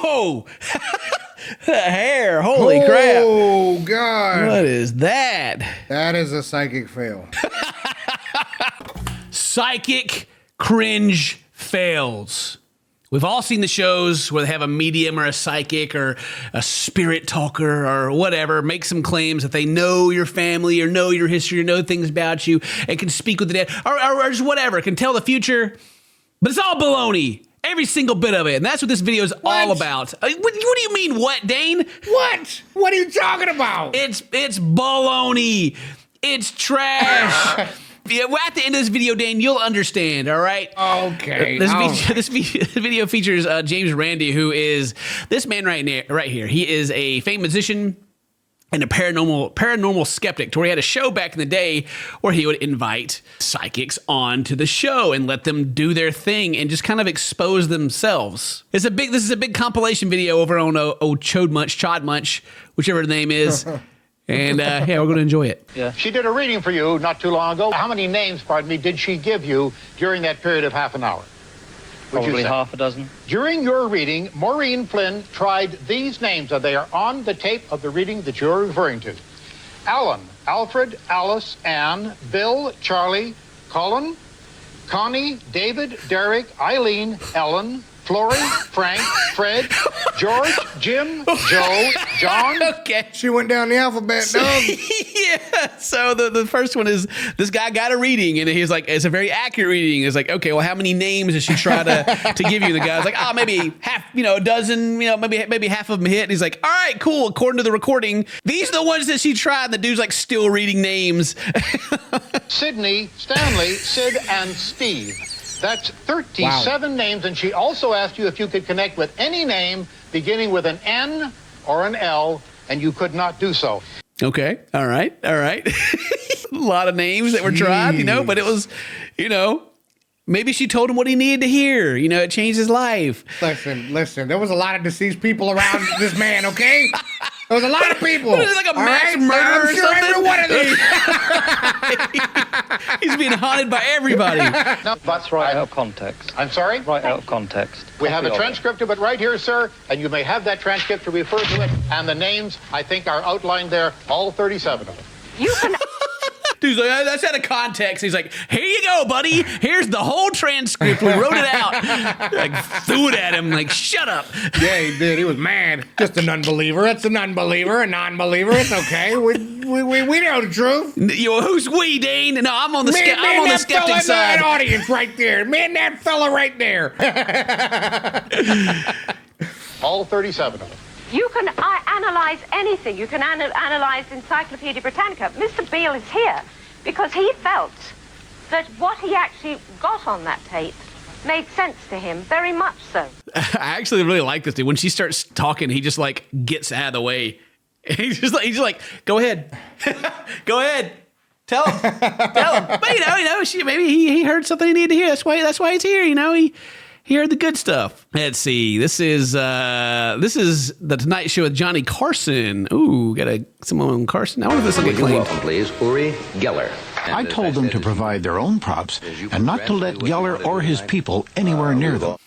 Whoa! The hair, holy crap. Oh, God. What is that? That is a psychic fail. Psychic cringe fails. We've all seen the shows where they have a medium or a psychic or a spirit talker or whatever make some claims that they know your family or know your history or know things about you and can speak with the dead or just whatever, can tell the future. But it's all baloney. Every single bit of it. And that's what this video is all about. What do you mean, what, Dane? What? What are you talking about? It's baloney. It's trash. Yeah, well, at the end of this video, Dane, you'll understand, all right? Okay. This video features James Randi, who is this man right here. He is a famed musician and a paranormal skeptic, to where he had a show back in the day where he would invite psychics onto the show and let them do their thing and just kind of expose themselves. This is a big compilation video over on Chod Munch, whichever the name is. And yeah, we're going to enjoy it. Yeah. She did a reading for you not too long ago. How many names, did she give you during that period of half an hour? Probably half a dozen. During your reading, Moren Flynn tried these names, and they are on the tape of the reading that you're referring to. Alan, Alfred, Alice, Anne, Bill, Charlie, Colin, Connie, David, Derek, Eileen, Ellen, Flory, Frank, Fred, George, Jim, Joe, John. Okay. She went down the alphabet, dog. Yeah. So the first one is this guy got a reading and he's like, it's a very accurate reading. It's like, okay, well, how many names does she try to give you? The guy's like, oh, maybe half, a dozen, maybe half of them hit. And he's like, all right, cool. According to the recording, these are the ones that she tried. And the dude's like still reading names. Sydney, Stanley, Sid, and Steve. That's 37 names, and she also asked you if you could connect with any name beginning with an N or an L, and you could not do so. Okay, all right. A lot of names that were tried, but it was, maybe she told him what he needed to hear. It changed his life. Listen, there was a lot of deceased people around this man, okay? There was a lot of people. What is it, like a mass murder or something? Every one of these. He's being haunted by everybody. No, That's right out of context. I'm sorry? Right out of context. We have a transcript of it right here, sir, and you may have that transcript to refer to it, and the names, I think, are outlined there, all 37 of them. You can... Dude's like, that's out of context. He's like, here you go, buddy. Here's the whole transcript. We wrote it out. Like, threw it at him. Like, shut up. Yeah, he did. He was mad. Just an unbeliever. It's an unbeliever. A non-believer. It's okay. We know the truth. Who's we, Dane? No, I'm on the skeptic side. That audience right there. Man, that fella right there. All 37 of them. You can analyze anything. You can analyze Encyclopedia Britannica. Mr. Beale is here because he felt that what he actually got on that tape made sense to him, very much so. I actually really like this dude. When she starts talking, he just like gets out of the way. He's just like, go ahead. Go ahead. Tell him. But maybe he heard something he needed to hear. That's why he's here. He heard the good stuff. Let's see. This is the Tonight Show with Johnny Carson. Ooh, got someone Carson. I wonder if this will get claimed. Welcome, please, Uri Geller. I told them to provide their own props and not to let Geller or his people anywhere near them. All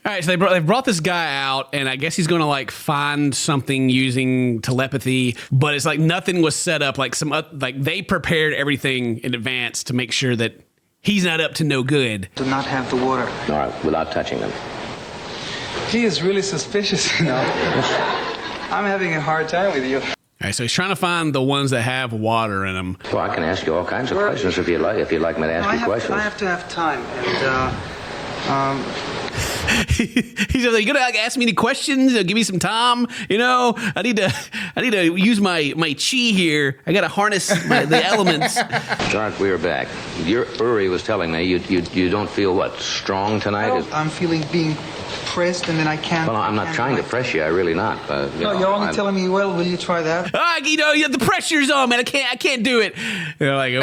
right, so they brought this guy out, and I guess he's going to like find something using telepathy, but it's like nothing was set up. Like they prepared everything in advance to make sure that he's not up to no good. Do not have the water. All right, without touching them. He is really suspicious, I'm having a hard time with you. All right, so he's trying to find the ones that have water in them. Well, I can ask you all kinds of questions if you'd like me to ask you questions. I have to have time, and He's like, you gonna ask me any questions? Give me some time. I need to use my chi here. I gotta harness the elements. Stark, we're back. Uri was telling me you don't feel strong tonight. I'm feeling being pressed, and then I can't. Well, I'm not trying to press you. I really not. You're only telling me. Well, will you try that? The pressure's on, man. I can't do it. Like,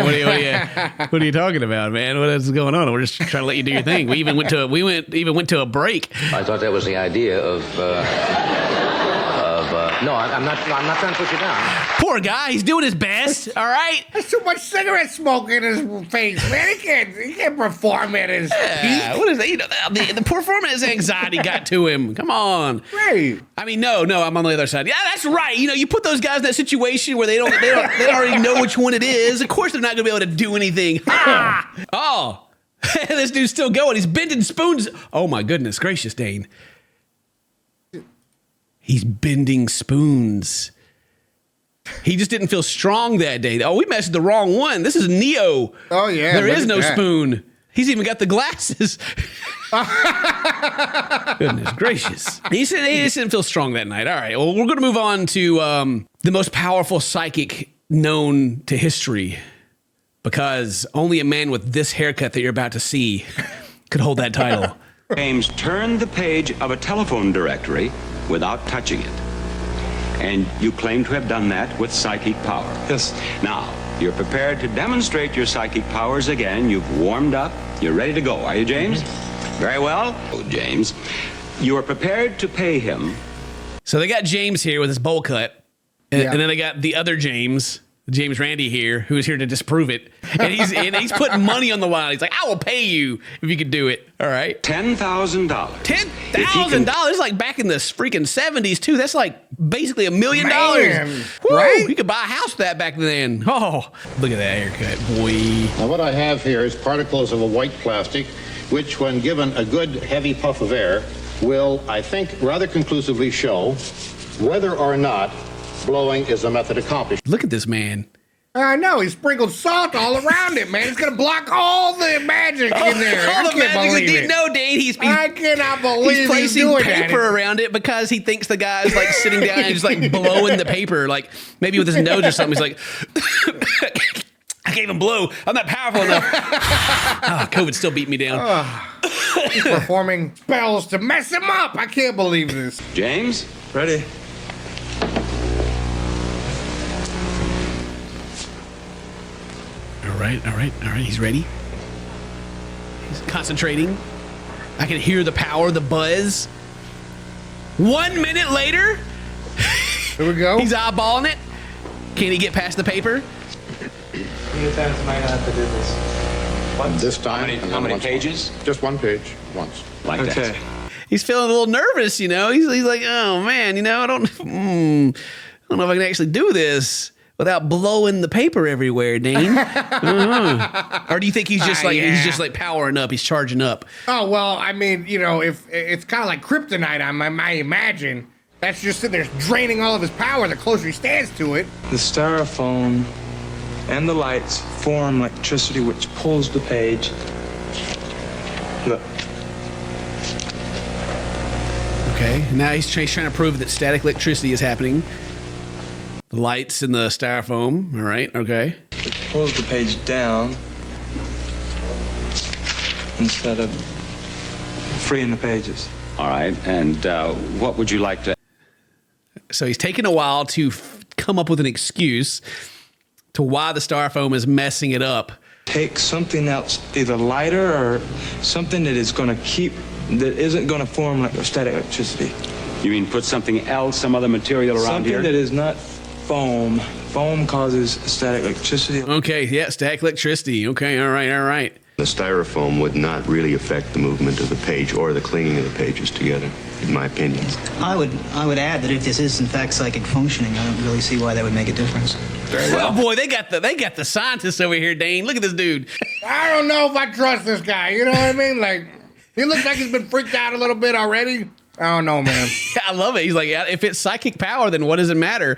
what are you talking about, man? What is going on? We're just trying to let you do your thing. We even went to a break. I thought that was the idea of No, I'm not trying to put you down. Poor guy. He's doing his best. All right. There's too much cigarette smoke in his face, man. He can't perform at his peak. What is that? You know, the performance anxiety got to him. Come on. Right. I mean, no, I'm on the other side. Yeah, that's right. You know, you put those guys in that situation where they don't already know which one it is. Of course, they're not going to be able to do anything. Ah! Oh, this dude's still going. He's bending spoons. Oh my goodness gracious, Dane. He's bending spoons. He just didn't feel strong that day. Oh, we messed the wrong one. This is Neo. Oh, yeah. There is no spoon. He's even got the glasses. Goodness gracious. He said he just didn't feel strong that night. All right. Well, we're going to move on to the most powerful psychic known to history, because only a man with this haircut that you're about to see could hold that title. James turned the page of a telephone directory without touching it. And you claim to have done that with psychic power. Yes. Now, you're prepared to demonstrate your psychic powers again. You've warmed up. You're ready to go, are you, James? Very well. Oh, James, you are prepared to pay him. So they got James here with his bowl cut. And then they got the other James Randy here, who's here to disprove it. And he's putting money on the line. He's like, I will pay you if you could do it. All right. $10,000. $10,000? Like back in the freaking 70s, too. That's like basically $1 million. Right? You could buy a house with that back then. Oh, look at that haircut, boy. Now what I have here is particles of a white plastic, which when given a good heavy puff of air, will, I think, rather conclusively show whether or not blowing is a method accomplished. Look at this man. I know. He sprinkled salt all around it, man. It's going to block all the magic in there. All the magic. Dane. I cannot believe he's placing doing paper that. around it because he thinks the guy's like sitting down and just like blowing the paper, like maybe with his nose or something. He's like, I can't even blow. I'm not powerful enough. COVID still beat me down. He's performing spells to mess him up. I can't believe this. James? Ready? All right. He's ready. He's concentrating. I can hear the power, the buzz. 1 minute later, Here we go. he's eyeballing it. Can he get past the paper? How many times am I gonna have to do this? This time. How many pages? Just one page, once. Like Okay. that. He's feeling a little nervous, you know. He's like, oh man, you know, I don't know if I can actually do this without blowing the paper everywhere, Dane. Or do you think he's just like Yeah. he's just like powering up? He's charging up. Oh, well, I mean, you know, if it's kind of like kryptonite, I imagine. That's just sitting there draining all of his power the closer he stands to it. The styrofoam and the lights form electricity which pulls the page. Look. Okay, now he's trying to prove that static electricity is happening. The lights and the styrofoam. All right, okay. It pulls the page down instead of freeing the pages. All right. And what would you like to... So he's taking a while to come up with an excuse to why the styrofoam is messing it up. Take something else, either lighter or something that is going to that isn't going to form like static electricity. You mean put something else, some other material around Something here? that is not foam. Foam causes static electricity. Okay, yeah, static electricity. Okay, all right. The styrofoam would not really affect the movement of the page or the clinging of the pages together, in my opinion. I would add that if this is in fact psychic functioning, I don't really see why that would make a difference. Very well. Oh boy, they got the scientists over here, Dane. Look at this dude. I don't know if I trust this guy. You know what I mean? Like, he looks like he's been freaked out a little bit already. I don't know, man. I love it. He's like, yeah, if it's psychic power, then what does it matter?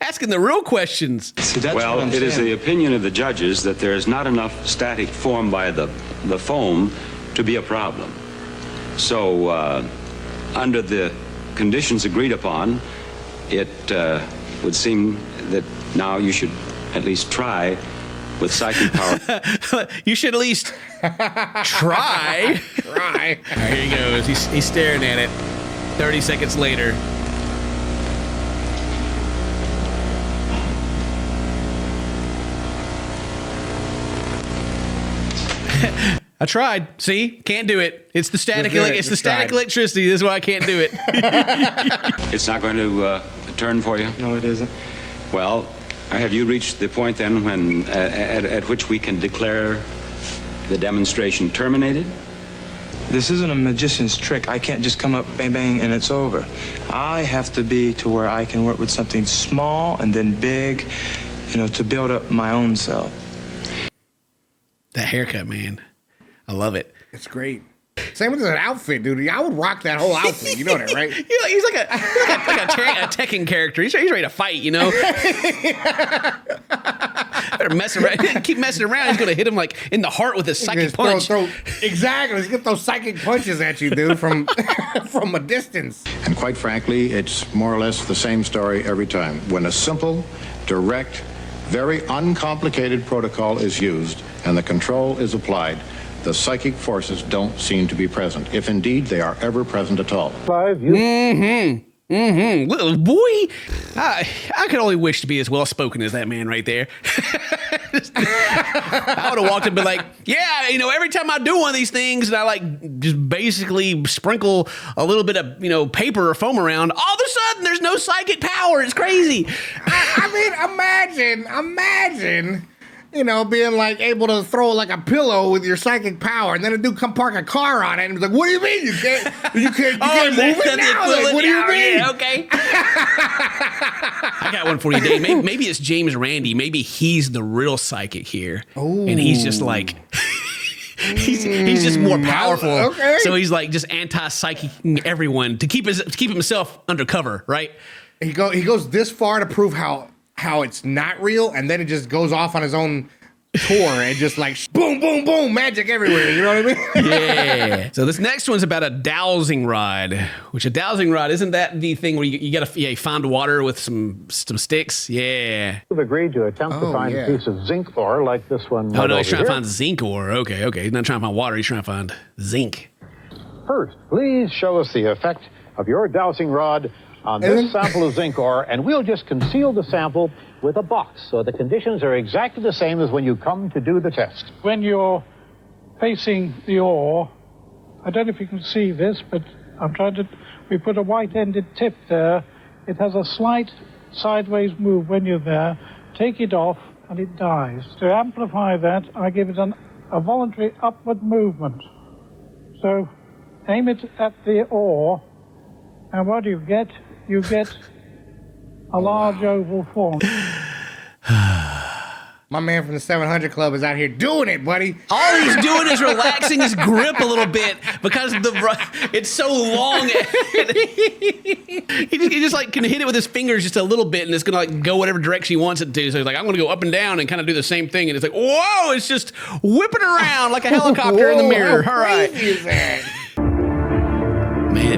Asking the real questions. See, that's Well, what I'm it is saying. the opinion of the judges that there is not enough static formed by the foam to be a problem. So, under the conditions agreed upon, it would seem that now you should at least try with psychic power. You should at least try. Try. All right, here he goes. He's staring at it. 30 seconds later. I tried. See? Can't do it. It's the static. It's the static tried. electricity. This is why I can't do it. It's not going to turn for you? No, it isn't. Well, have you reached the point then when at which we can declare the demonstration terminated? This isn't a magician's trick. I can't just come up, bang, bang, and it's over. I have to be to where I can work with something small and then big, to build up my own self. That haircut, man. I love it. It's great. Same with that outfit, dude. I would rock that whole outfit. You know that, right? He's like a Tekken character. He's ready to fight, Better mess around. Keep messing around. He's going to hit him like in the heart with his psychic punch. Exactly. Let's get those psychic punches at you, dude, from a distance. And quite frankly, it's more or less the same story every time. When a simple, direct, very uncomplicated protocol is used and the control is applied, the psychic forces don't seem to be present, if indeed they are ever present at all. Little boy, I could only wish to be as well spoken as that man right there. I would have walked up and been like, yeah, every time I do one of these things and I just basically sprinkle a little bit of, paper or foam around, all of a sudden there's no psychic power. It's crazy. I mean, imagine, being able to throw a pillow with your psychic power, and then a dude come park a car on it and be like, what do you mean you can't move it now? What do you mean? Yeah, okay. I got one for you, Dave. Maybe it's James Randi. Maybe he's the real psychic here. Ooh. And he's just he's just more powerful. Okay. So he's just anti-psychic everyone to keep himself undercover, right? He goes this far to prove how it's not real, and then it just goes off on his own tour and just boom, boom, boom, magic everywhere. You know what I mean? Yeah. So this next one's about a dowsing rod, which a dowsing rod, isn't that the thing where you got to find water with some sticks? Yeah. You've agreed to attempt to find a piece of zinc ore like this one. Oh, no, he's trying to find zinc ore. Okay. He's not trying to find water. He's trying to find zinc. First, please show us the effect of your dowsing rod on this sample of zinc ore, and we'll just conceal the sample with a box so the conditions are exactly the same as when you come to do the test. When you're facing the ore, I don't know if you can see this, but we put a white-ended tip there. It has a slight sideways move when you're there. Take it off and it dies. To amplify that, I give it a voluntary upward movement. So aim it at the ore, and what do you get? You get a large oval form. My man from the 700 Club is out here doing it, buddy. All he's doing is relaxing his grip a little bit because it's so long. he just can hit it with his fingers just a little bit, and it's gonna go whatever direction he wants it to. So he's like, I'm gonna go up and down and kind of do the same thing, and it's like, whoa! It's just whipping around like a helicopter in the mirror. All right. Is that?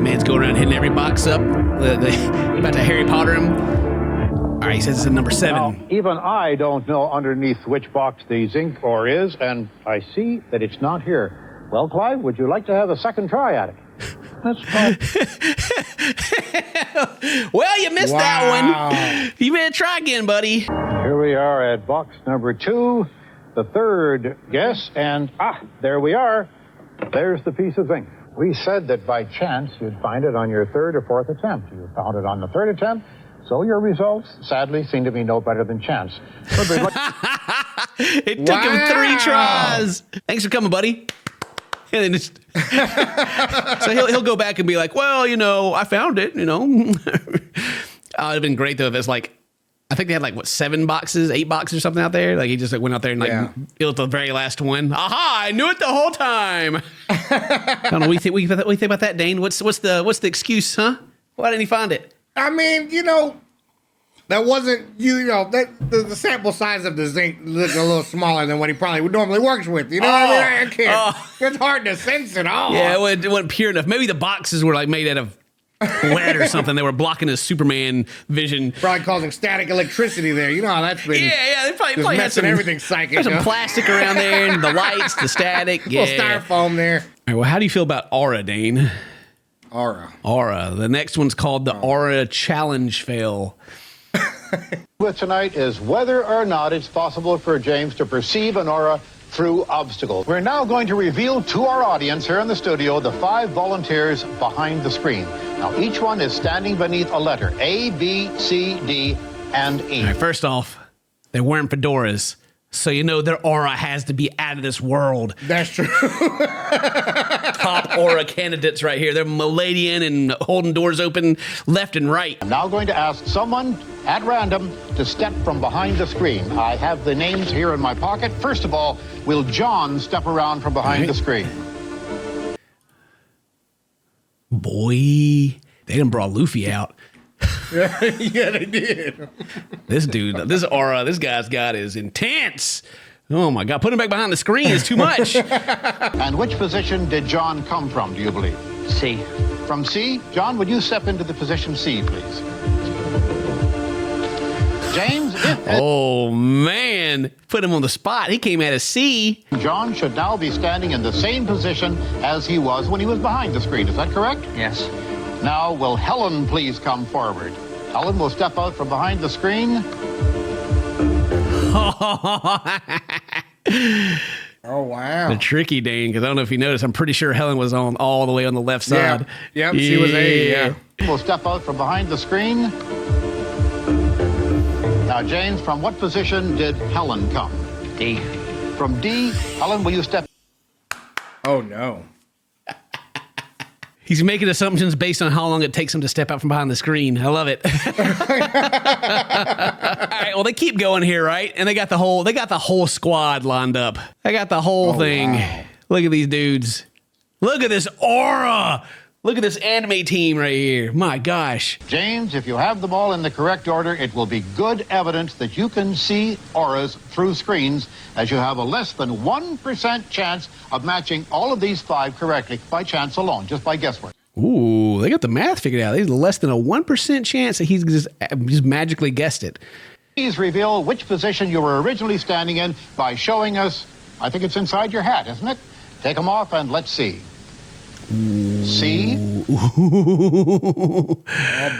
Man's going around hitting every box up. About to Harry Potter him. All right, he says it's at number 7. Now, even I don't know underneath which box the zinc ore is, and I see that it's not here. Well, Clive, would you like to have a second try at it? That's fine. Well, you missed that one. You better try again, buddy. Here we are at box number 2, the third guess, and there we are. There's the piece of zinc. We said that by chance you'd find it on your third or fourth attempt. You found it on the third attempt, so your results, sadly, seem to be no better than chance. It took him 3 tries. Thanks for coming, buddy. And then so he'll go back and be like, well, I found it, It'd have been great, though, if it's I think they had 7 boxes, 8 boxes or something out there. He just went out there and built the very last one. Aha! I knew it the whole time. I don't know. What do you think about that, Dane? What's the excuse, huh? Why didn't he find it? I mean, that wasn't that the sample size of the zinc looked a little smaller than what he probably normally works with. You know what I mean? I can't. It's hard to sense it all. Yeah, it wasn't pure enough. Maybe the boxes were made out of lead or something. They were blocking his Superman vision. Probably causing static electricity there. You know how that's been. Yeah. They probably had some everything psychic. There's some plastic around there, and the lights, the static. Yeah. Little styrofoam there. All right. Well, how do you feel about Aura, Dane? Aura. The next one's called the Aura Challenge Fail. With tonight is whether or not it's possible for James to perceive an aura through obstacles. We're now going to reveal to our audience here in the studio the 5 volunteers behind the screen. Now, each one is standing beneath a letter, A, B, C, D, and E. All right, first off, they're wearing fedoras, so you know their aura has to be out of this world. That's true. Top aura candidates right here. They're Miladian and holding doors open left and right. I'm now going to ask someone at random to step from behind the screen. I have the names here in my pocket. First of all, will John step around from behind the screen? Boy, they done brought Luffy out. Yeah, they did. This dude, this aura, this guy's got is intense. Oh my God, putting him back behind the screen is too much. And which position did John come from, do you believe? C. From C? John, would you step into the position C, please? James? Oh, man. Put him on the spot. He came out of C. John should now be standing in the same position as he was when he was behind the screen. Is that correct? Yes. Now, will Helen please come forward? Helen will step out from behind the screen. Oh, wow. The tricky Dane, because I don't know if you noticed, I'm pretty sure Helen was on all the way on the left side. Yep, she was A, yeah. Will step out from behind the screen. Now, James, from what position did Helen come? D. From D. Helen, will you step? Oh, no. He's making assumptions based on how long it takes him to step out from behind the screen. I love it. All right, well, they keep going here, right? And they got the whole squad lined up. They got the whole thing. Wow. Look at these dudes. Look at this aura. Look at this anime team right here. My gosh. James, if you have them all in the correct order, it will be good evidence that you can see auras through screens, as you have a less than 1% chance of matching all of these 5 correctly by chance alone, just by guesswork. Ooh, they got the math figured out. There's less than a 1% chance that he's just magically guessed it. Please reveal which position you were originally standing in by showing us, I think it's inside your hat, isn't it? Take them off and let's see. C?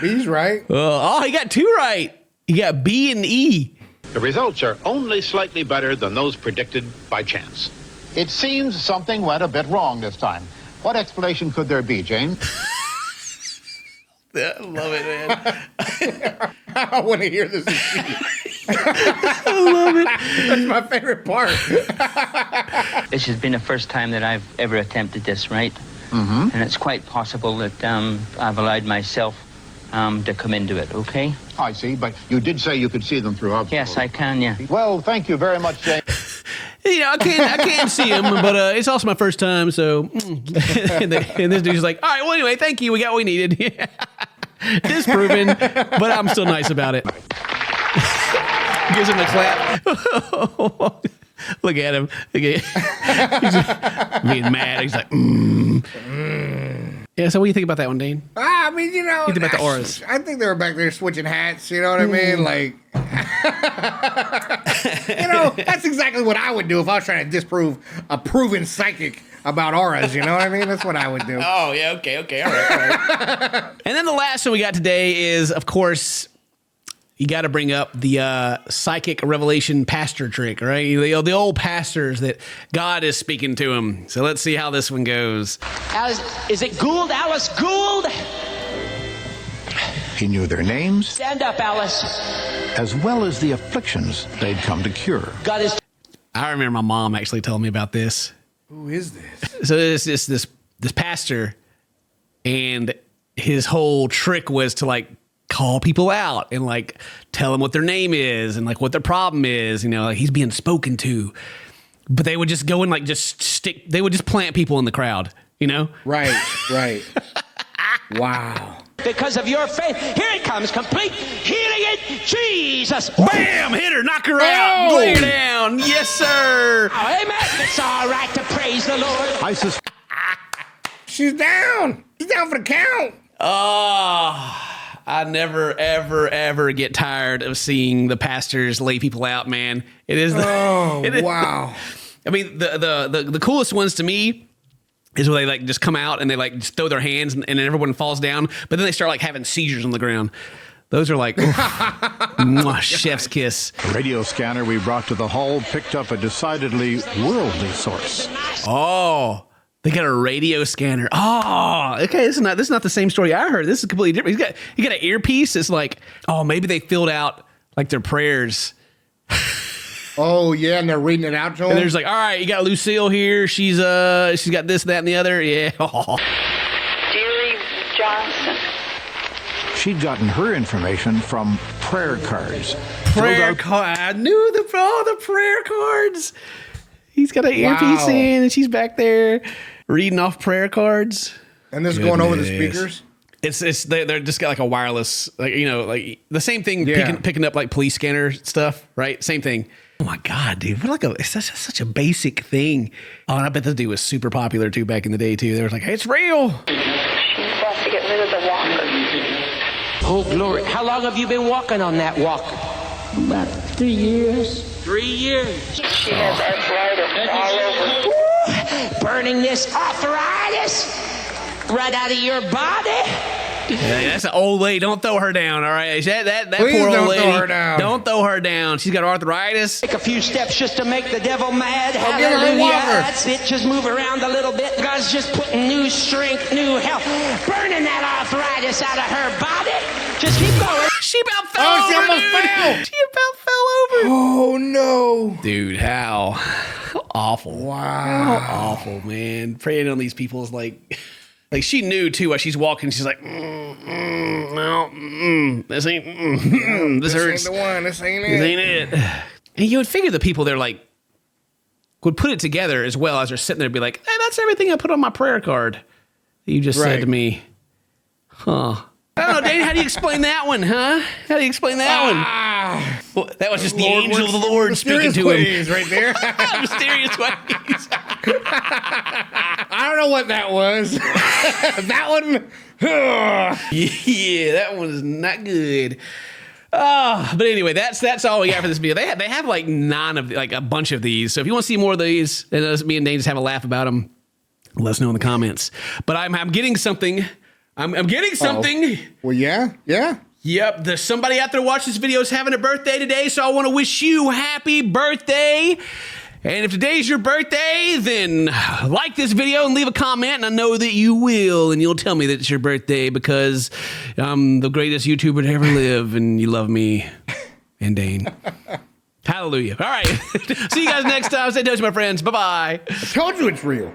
B's right. Oh, he got 2 right. He got B and E. The results are only slightly better than those predicted by chance. It seems something went a bit wrong this time. What explanation could there be, James? I love it, man. I want to hear this. I love it. That's my favorite part. This has been the first time that I've ever attempted this, right? Mm-hmm. And it's quite possible that I've allowed myself to come into it, okay? I see, but you did say you could see them through obstacles. Yes, I can, yeah. Well, thank you very much, James. You know, I can't see him, but it's also my first time, so. And this dude's like, all right, well, anyway, thank you. We got what we needed. Yeah. Disproven, but I'm still nice about it. Gives him a clap. Look at him. He's being mad. He's like, Yeah, so what do you think about that one, Dane? I mean, you know. What do you think about the auras? I think they were back there switching hats, you know what I mean? Like, you know, that's exactly what I would do if I was trying to disprove a proven psychic about auras, you know what I mean? That's what I would do. Oh, yeah, okay, all right. And then the last one we got today is, of course, you got to bring up the psychic revelation pastor trick, right? The old pastors that God is speaking to them. So let's see how this one goes. Is it Gould? Alice Gould? He knew their names, Stand up, Alice. as well as the afflictions they'd come to cure. God is... I remember my mom actually telling me about this. Who is this? So it's this pastor, and his whole trick was to like call people out and like tell them what their name is and like what their problem is. You know, like he's being spoken to. But they would just go and like they would just plant people in the crowd, you know? Right. Wow. Because of your faith. Here it comes. Complete healing in Jesus. Bam! Hit her. Knock her out. Oh! Lay her down. Yes, sir. Oh, amen. It's all right to praise the Lord. She's down. She's down for the count. Oh, I never, ever, ever get tired of seeing the pastors lay people out, man. It is. Wow. I mean, the coolest ones to me is where they like just come out and they like just throw their hands and everyone falls down, but then they start like having seizures on the ground. Those are like mwah, chef's kiss. The radio scanner we brought to the hull picked up a decidedly worldly source. Oh, they got a radio scanner. Oh, okay. This is not the same story I heard. This is completely different. He got an earpiece. It's like, oh, maybe they filled out like their prayers. Oh yeah, and they're reading it out to him. And there's like, all right, you got Lucille here. She's got this, that, and the other. Yeah. Deary Johnson. She'd gotten her information from prayer cards. Prayer card. I knew the prayer cards. He's got an earpiece in, and she's back there reading off prayer cards. And this is going over the speakers. They're just got like a wireless, like like the same thing, picking up like police scanner stuff, right? Same thing. Oh my God, dude! It's such a basic thing. Oh, and I bet this dude was super popular too back in the day too. They were like, hey, it's real. She's got to get rid of the walker. Oh, glory. How long have you been walking on that walker? About 3 years. 3 years. She has arthritis all over. Burning this arthritis right out of your body. Yeah, that's an old lady. Don't throw her down, all right? That Please poor old don't lady. throw her down. Don't throw her down. She's got arthritis. Take a few steps just to make the devil mad. I'll give her a Hallelujah. walker. That's it. Just move around a little bit. God's just putting new strength, new health, burning that arthritis out of her body. Just keep going. She about fell over, she almost dude. fell. She about fell over. Oh no, dude! How awful! Wow, how awful, man! Praying on these people is like she knew too while she's walking. She's like, no, this ain't. This hurts. Ain't the one. This ain't it. This ain't it. And you would figure the people there like would put it together as well as they're sitting there and be like, hey, that's everything I put on my prayer card that you just said to me. Huh. I don't know, Dane, how do you explain that one, huh? How do you explain that one? Well, that was just the angel of the Lord speaking to him. Right there. Mysterious ways. I don't know what that was. That one. Yeah, that one is not good. But anyway, that's all we got for this video. They have like a bunch of these. So if you want to see more of these, and me and Dane just have a laugh about them, let us know in the comments. But I'm getting something. I'm getting something. Uh-oh. Well, yeah. Yep, there's somebody out there watching this video is having a birthday today, so I want to wish you happy birthday. And if today's your birthday, then like this video and leave a comment, and I know that you will, and you'll tell me that it's your birthday because I'm the greatest YouTuber to ever live, and you love me and Dane. Hallelujah. All right. See you guys next time. Stay in touch, my friends. Bye-bye. I told you it's real.